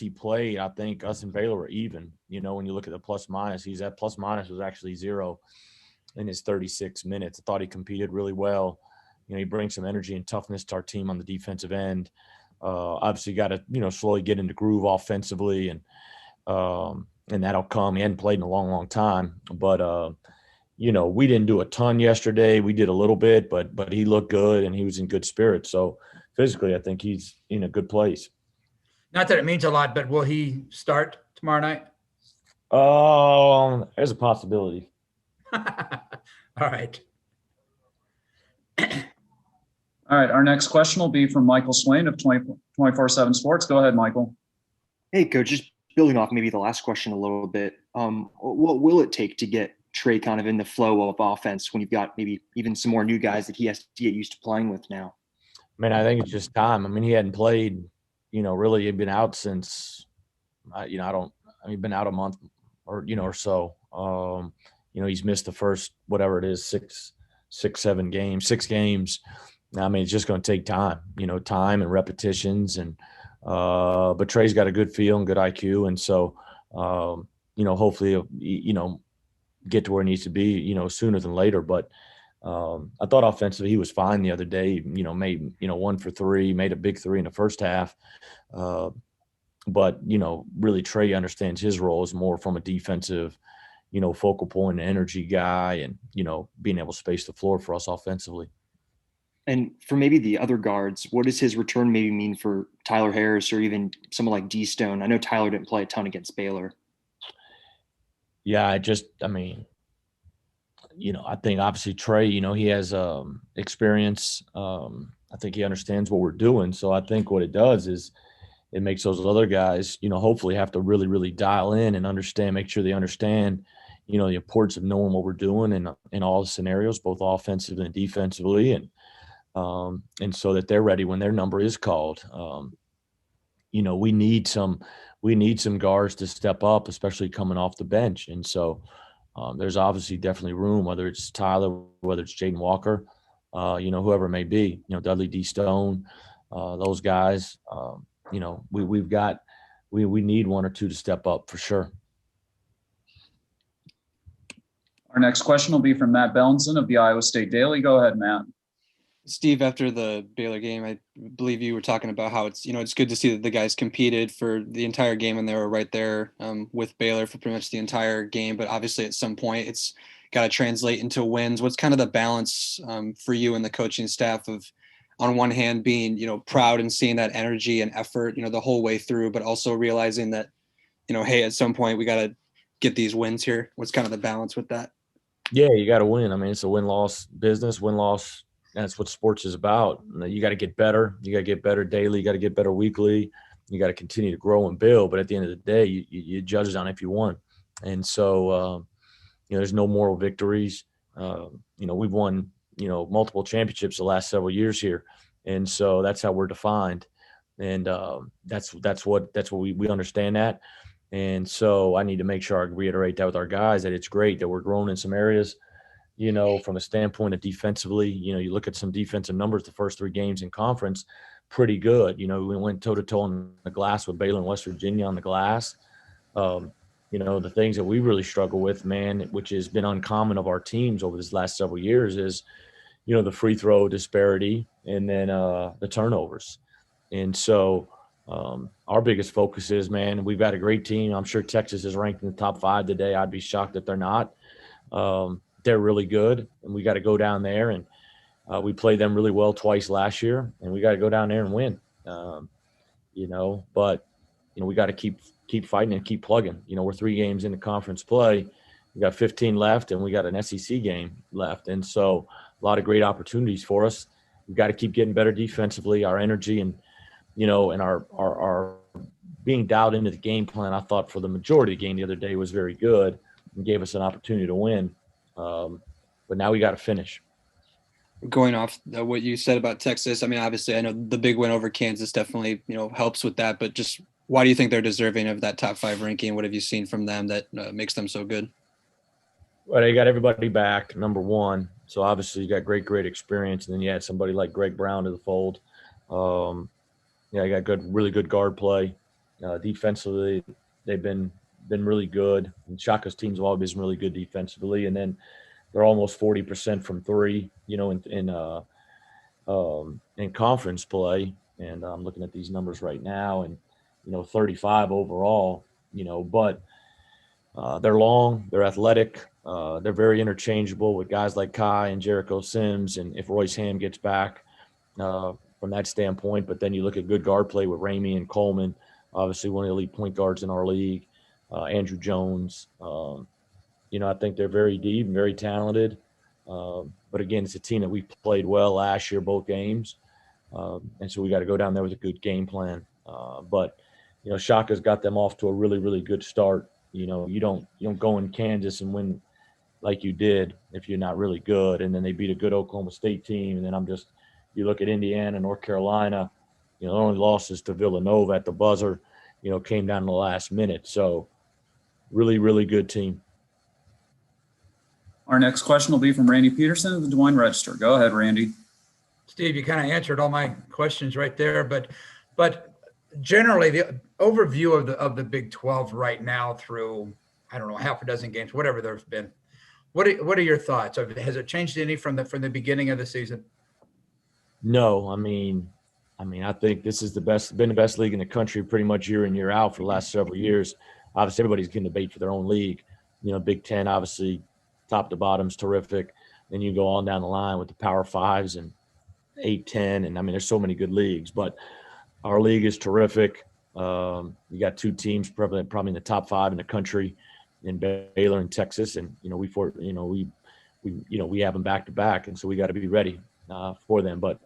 he played, I think us and Baylor were even. When you look at the plus minus, that plus minus was actually 0 in his 36 minutes. I thought he competed really well. He brings some energy and toughness to our team on the defensive end. Obviously, got to slowly get into groove offensively, and that'll come. He hadn't played in a long, long time, but we didn't do a ton yesterday. We did a little bit, but he looked good and he was in good spirits. So physically, I think he's in a good place. Not that it means a lot, but will he start tomorrow night? There's a possibility. All right. All right. Our next question will be from Michael Swain of 24/7 Sports. Go ahead, Michael. Hey, Coach. Just building off maybe the last question a little bit. What will it take to get Trey kind of in the flow of offense when you've got maybe even some more new guys that he has to get used to playing with now? Man, I think it's just time. I mean, he hadn't played, really he'd been out since, he'd been out a month or so. He's missed the first, whatever it is, six games. I mean, it's just going to take time, time and repetitions. But Trey's got a good feel and good IQ. And so, hopefully, he'll, get to where he needs to be, sooner than later. But I thought offensively he was fine the other day, made, 1 for 3, made a big 3 in the first half. But, really Trey understands his role is more from a defensive, focal point, energy guy and, being able to space the floor for us offensively. And for maybe the other guards, what does his return maybe mean for Tyler Harris or even someone like D Stone? I know Tyler didn't play a ton against Baylor. Yeah, I think obviously Trey, he has experience. I think he understands what we're doing. So I think what it does is it makes those other guys, hopefully have to really, really dial in and understand, make sure they understand, the importance of knowing what we're doing in all the scenarios, both offensively and defensively. And so that they're ready when their number is called. We need some guards to step up, especially coming off the bench. And so there's obviously definitely room, whether it's Tyler, whether it's Jaden Walker, whoever it may be, Dudley D. Stone, those guys, we need 1 or 2 to step up for sure. Our next question will be from Matt Bellinson of the Iowa State Daily. Go ahead, Matt. Steve, after the Baylor game, I believe you were talking about how it's good to see that the guys competed for the entire game and they were right there with Baylor for pretty much the entire game. But obviously at some point it's got to translate into wins. What's kind of the balance for you and the coaching staff of, on one hand, being, proud and seeing that energy and effort, the whole way through, but also realizing that, hey, at some point we got to get these wins here. What's kind of the balance with that? Yeah, you got to win. I mean, it's a win-loss business, win-loss. That's what sports is about. You got to get better. You got to get better daily. You got to get better weekly. You got to continue to grow and build. But at the end of the day, you judge it on if you won. And so, there's no moral victories. We've won, multiple championships the last several years here. And so that's how we're defined. And that's what we understand that. And so I need to make sure I reiterate that with our guys, that it's great that we're growing in some areas. From a standpoint of defensively, you look at some defensive numbers, the first 3 games in conference, pretty good. We went toe-to-toe on the glass with Baylor and West Virginia on the glass. The things that we really struggle with, man, which has been uncommon of our teams over this last several years is, the free throw disparity and then the turnovers. And so our biggest focus is, man, we've got a great team. I'm sure Texas is ranked in the top 5 today. I'd be shocked if they're not. They're really good, and we got to go down there and we played them really well twice last year, and we got to go down there and win. But we got to keep fighting and keep plugging. We're 3 games into conference play. We got 15 left, and we got an SEC game left, and so a lot of great opportunities for us. We've got to keep getting better defensively. Our energy and and our being dialed into the game plan, I thought for the majority of the game the other day was very good and gave us an opportunity to win. But now we got to finish. Going off what you said about Texas, I mean, obviously I know the big win over Kansas definitely, helps with that, but just why do you think they're deserving of that top 5 ranking? What have you seen from them that makes them so good? Well, they got everybody back, number one. So obviously you got great experience. And then you had somebody like Greg Brown to the fold. You got really good guard play. Defensively, they've been really good. And Shaka's teams have always been really good defensively, and then they're almost 40% from three. In conference play, and I'm looking at these numbers right now, and 35 overall. But they're long, they're athletic, they're very interchangeable with guys like Kai and Jericho Sims, and if Royce Ham gets back from that standpoint. But then you look at good guard play with Ramey and Coleman, obviously one of the elite point guards in our league, Andrew Jones. I think they're very deep and very talented. But again, it's a team that we played well last year, both games. And so we got to go down there with a good game plan. But Shaka's got them off to a really, really good start. You don't go in Kansas and win like you did if you're not really good. And then they beat a good Oklahoma State team. And then you look at Indiana, North Carolina, the only losses to Villanova at the buzzer, came down in the last minute. So really, really good team. Our next question will be from Randy Peterson of the Des Moines Register. Go ahead, Randy. Steve, you kind of answered all my questions right there, but generally the overview of the Big 12 right now through, I don't know, half a dozen games, whatever there's been. What are your thoughts? Has it changed any from the beginning of the season? No, I mean, I think this is been the best league in the country pretty much year in, year out for the last several years. Obviously, everybody's getting debate for their own league. Big Ten, obviously, top to bottom's terrific. Then you go on down the line with the Power Fives and 8-10, and there's so many good leagues. But our league is terrific. You got two teams probably in the top five in the country, in Baylor and Texas, and we have them back to back, and so we got to be ready for them. But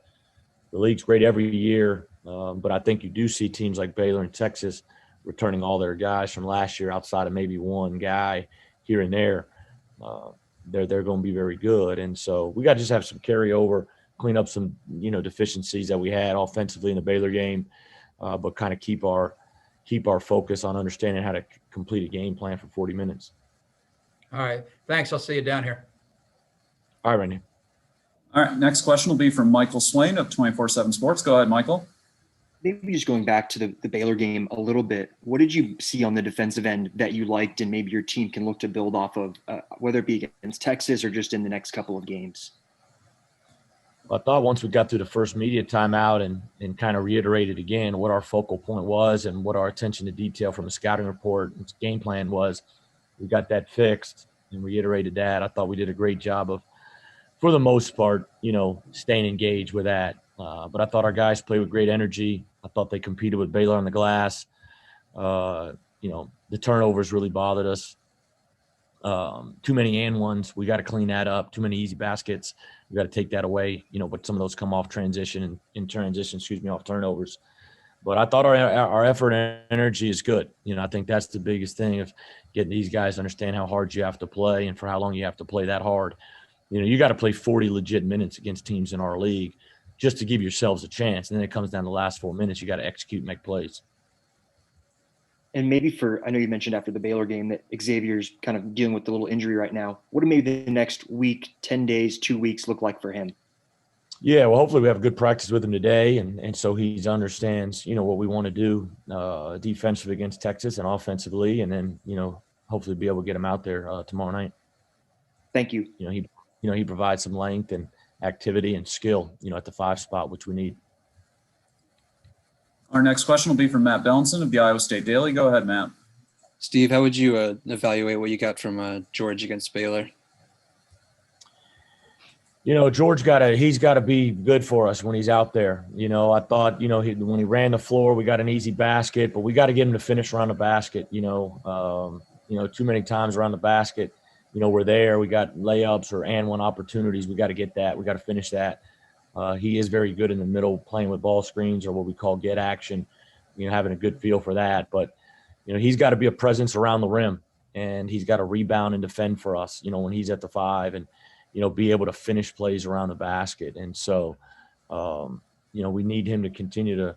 the league's great every year, but I think you do see teams like Baylor and Texas returning all their guys from last year, outside of maybe one guy here and there. They're going to be very good, and so we got to just have some carryover, clean up some deficiencies that we had offensively in the Baylor game, but kind of keep our focus on understanding how to complete a game plan for 40 minutes. All right, thanks. I'll see you down here. All right, Randy. All right, next question will be from Michael Swain of 24/7 Sports. Go ahead, Michael. Maybe just going back to the Baylor game a little bit, what did you see on the defensive end that you liked and maybe your team can look to build off of, whether it be against Texas or just in the next couple of games? I thought once we got through the first media timeout and kind of reiterated again what our focal point was and what our attention to detail from the scouting report and game plan was, we got that fixed and reiterated that. I thought we did a great job of, for the most part, staying engaged with that. But I thought our guys played with great energy. I thought they competed with Baylor on the glass. The turnovers really bothered us. Too many and ones. We got to clean that up. Too many easy baskets. We got to take that away. But some of those come off transition and in transition, off turnovers. But I thought our effort and energy is good. I think that's the biggest thing of getting these guys to understand how hard you have to play and for how long you have to play that hard. You got to play 40 legit minutes against teams in our league just to give yourselves a chance. And then it comes down to the last 4 minutes. You got to execute and make plays. And maybe I know you mentioned after the Baylor game that Xavier's kind of dealing with a little injury right now. What do maybe the next week, 10 days, 2 weeks look like for him? Yeah, well, hopefully we have a good practice with him today. And so he understands, what we want to do defensively against Texas and offensively. And then, hopefully be able to get him out there tomorrow night. Thank you. He provides some length and activity and skill, at the 5 spot, which we need. Our next question will be from Matt Bellinson of the Iowa State Daily. Go ahead, Matt. Steve, how would you evaluate what you got from George against Baylor? George he's got to be good for us when he's out there. I thought, when he ran the floor, we got an easy basket, but we got to get him to finish around the basket. Too many times around the basket, we're there, we got layups or and one opportunities. We got to get that. We got to finish that. He is very good in the middle, playing with ball screens or what we call get action, having a good feel for that. But, he's got to be a presence around the rim, and he's got to rebound and defend for us, when he's at the 5 and, be able to finish plays around the basket. And so, we need him to continue to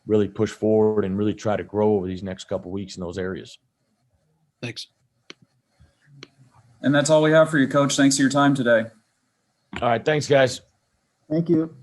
really push forward and really try to grow over these next couple of weeks in those areas. Thanks. And that's all we have for you, Coach. Thanks for your time today. All right. Thanks, guys. Thank you.